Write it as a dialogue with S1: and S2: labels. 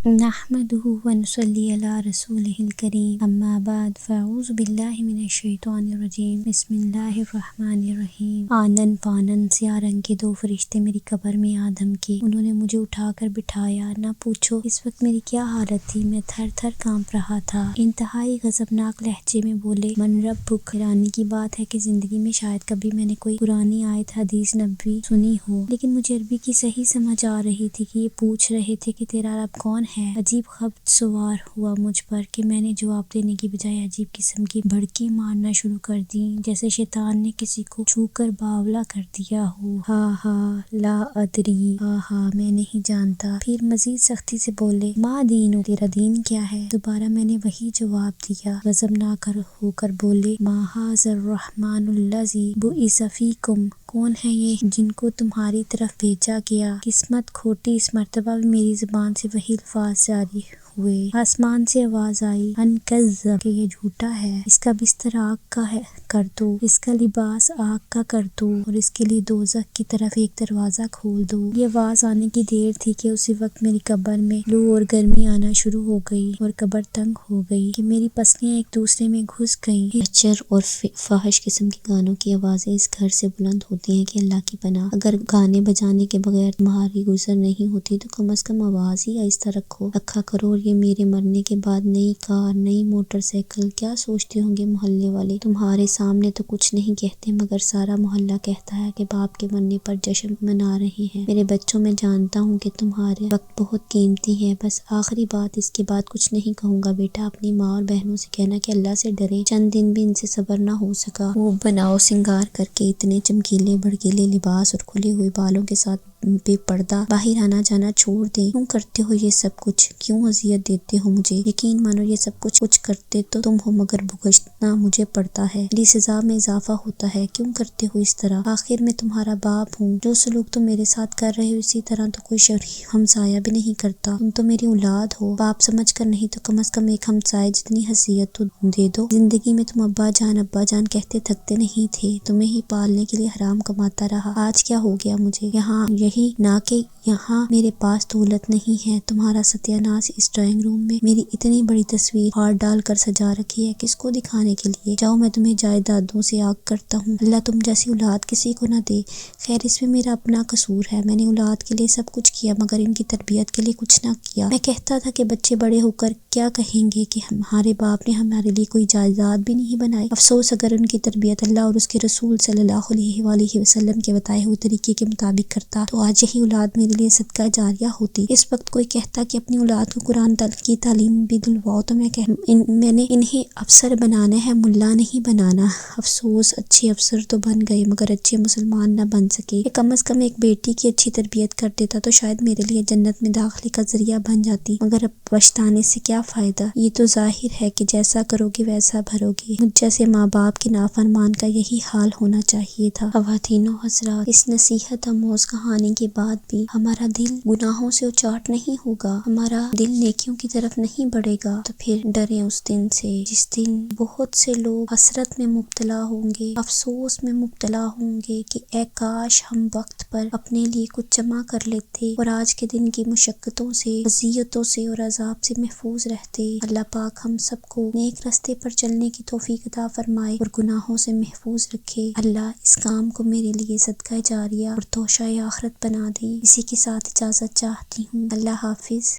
S1: نحمده ونصلي علی رسولہ الکریم اما بعد فاعوذ باللہ من الشیطان الرجیم بسم اللہ الرحمن الرحیم۔ آنن پانن سیاہ رنگ کے دو فرشتے میری قبر میں آدم کے، انہوں نے مجھے اٹھا کر بٹھایا، نہ پوچھو اس وقت میری کیا حالت تھی، میں تھر تھر کانپ رہا تھا۔ انتہائی غضبناک لہجے میں بولے، من ربک۔ حیرانی کی بات ہے کہ زندگی میں شاید کبھی میں نے کوئی قرآنی آیت حدیث نبوی سنی ہو، لیکن مجھے عربی کی صحیح سمجھ آ رہی تھی کہ یہ پوچھ رہے تھے کہ تیرا رب کون ہے۔ عجیب خبت سوار ہوا مجھ پر کہ میں نے جواب دینے کی بجائے عجیب قسم کی بھڑکی مارنا شروع کر دیں، جیسے شیطان نے کسی کو چھو کر باولا کر دیا ہو۔ ہا ہا لا ادری، ہا ہا میں نہیں جانتا۔ پھر مزید سختی سے بولے، ما دینو، تیرا دین کیا ہے؟ دوبارہ میں نے وہی جواب دیا۔ غضبناک ہو کر بولے، ما ھذا الرحمن الذی بعث فیکم، کون ہے یہ جن کو تمہاری طرف بھیجا گیا؟ قسمت کھوٹی، اس مرتبہ بھی میری زبان سے وہی الفاظ جاری ہوئے۔ آسمان سے آواز آئی، ان کذب، کہ یہ جھوٹا ہے، اس کا بستر آگ کا کر دو، اس کا لباس آگ کا کر دو، اور اس کے لیے دوزخ کی طرف ایک دروازہ کھول دو۔ یہ آواز آنے کی دیر تھی کہ اسی وقت میری قبر میں لو اور گرمی آنا شروع ہو گئی اور قبر تنگ ہو گئی کہ میری پسلیاں ایک دوسرے میں گھس گئیں۔ اچر اور فاحش قسم کے گانوں کی آوازیں اس گھر سے بلند ہوتی ہیں کہ اللہ کی پناہ، اگر گانے بجانے کے بغیر تمہاری گزر نہیں ہوتی تو کم از کم آواز ہی آہستہ رکھا کرو۔ اور یہ میرے مرنے کے بعد نئی کار، نئی موٹر سائیکل، کیا سوچتے ہوں گے محلے والے؟ تمہارے سامنے تو کچھ نہیں کہتے مگر سارا محلہ کہتا ہے کہ باپ کے مرنے پر جشن منا رہے ہیں۔ میرے بچوں، میں جانتا ہوں کہ تمہارے وقت بہت قیمتی ہے، بس آخری بات، اس کے بعد کچھ نہیں کہوں گا بیٹا، اپنی ماں اور بہنوں سے کہنا کہ اللہ سے ڈریں، چند دن بھی ان سے صبر نہ ہو سکا۔ وہ بناؤ سنگار کر کے اتنے چمکیلے بھڑکیلے لباس اور کھلے ہوئے بالوں کے ساتھ بے پردہ باہر آنا جانا چھوڑ دیں۔ کیوں کرتے ہو یہ سب کچھ؟ کیوں اذیت دیتے ہو مجھے؟ یقین مانو یہ سب کچھ کرتے تو تم ہو، مگر بھگتنا مجھے پڑتا ہے، میری سزا میں اضافہ ہوتا ہے۔ کیوں کرتے ہو اس طرح؟ آخر میں تمہارا باپ ہوں، جو سلوک تم میرے ساتھ کر رہے ہو اسی طرح تو کوئی شریف ہمسایہ بھی نہیں کرتا۔ تم تو میری اولاد ہو، باپ سمجھ کر نہیں تو کم از کم ایک ہمسائے جتنی حیثیت تو دے دو۔ زندگی میں تم ابا جان کہتے تھکتے نہیں تھے، تمہیں ہی پالنے کے لیے حرام کماتا رہا۔ آج کیا ہو گیا مجھے؟ یہی نہ کہ یہاں میرے پاس دولت نہیں ہے، تمہارا ستیہ ناش اس ڈرائنگ روم میں میری اتنی بڑی تصویر ہار ڈال کر سجا رکھی ہے، کس کو دکھانے کے لیے؟ جاؤ، میں تمہیں جائیدادوں سے آگ کرتا ہوں، اللہ تم جیسی اولاد کسی کو نہ دے۔ خیر اس میں میرا اپنا قصور ہے، میں نے اولاد کے لیے سب کچھ کیا مگر ان کی تربیت کے لیے کچھ نہ کیا۔ میں کہتا تھا کہ بچے بڑے ہو کر کیا کہیں گے کہ ہمارے باپ نے ہمارے لیے کوئی جائیداد بھی نہیں بنائی۔ افسوس، اگر ان کی تربیت اللہ اور اس کے رسول صلی اللہ علیہ وآلہ وسلم کے بتائے ہوئے طریقے کے مطابق کرتا تو آج یہی اولاد میرے لیے صدقہ جاریہ ہوتی۔ اس وقت کوئی کہتا کہ اپنی اولاد کو قرآن کی تعلیم بھی دلواؤ تو میں نے انہیں افسر بنانا ہے، ملا نہیں بنانا۔ افسوس، اچھے افسر تو بن گئے مگر اچھے مسلمان نہ بن سکے۔ کہ کم از کم ایک بیٹی کی اچھی تربیت کر دیتا تو شاید میرے لیے جنت میں داخلے کا ذریعہ بن جاتی، مگر اب پچھتانے سے کیا فائدہ؟ یہ تو ظاہر ہے کہ جیسا کرو گے ویسا بھرو گے۔ مجھ جیسے ماں باپ کے نافرمان کا یہی حال ہونا چاہیے تھا۔ خواتین و حضرات، اس نصیحت آموز کہانی کے بعد بھی ہمارا دل گناہوں سے اچاٹ نہیں ہوگا، ہمارا دل نیکیوں کی طرف نہیں بڑھے گا، تو پھر ڈریں اس دن سے جس دن بہت سے لوگ حسرت میں مبتلا ہوں گے، افسوس میں مبتلا ہوں گے کہ اے کاش ہم وقت پر اپنے لیے کچھ جمع کر لیتے اور آج کے دن کی مشقتوں سے، اذیتوں سے اور عذاب سے محفوظ رہتے۔ اللہ پاک ہم سب کو نیک راستے پر چلنے کی توفیق عطا فرمائے اور گناہوں سے محفوظ رکھے۔ اللہ اس کام کو میرے لیے صدقہ جاریہ اور توشہ آخرت بنا دے۔ اسی کے ساتھ اجازت چاہتی ہوں، اللہ حافظ۔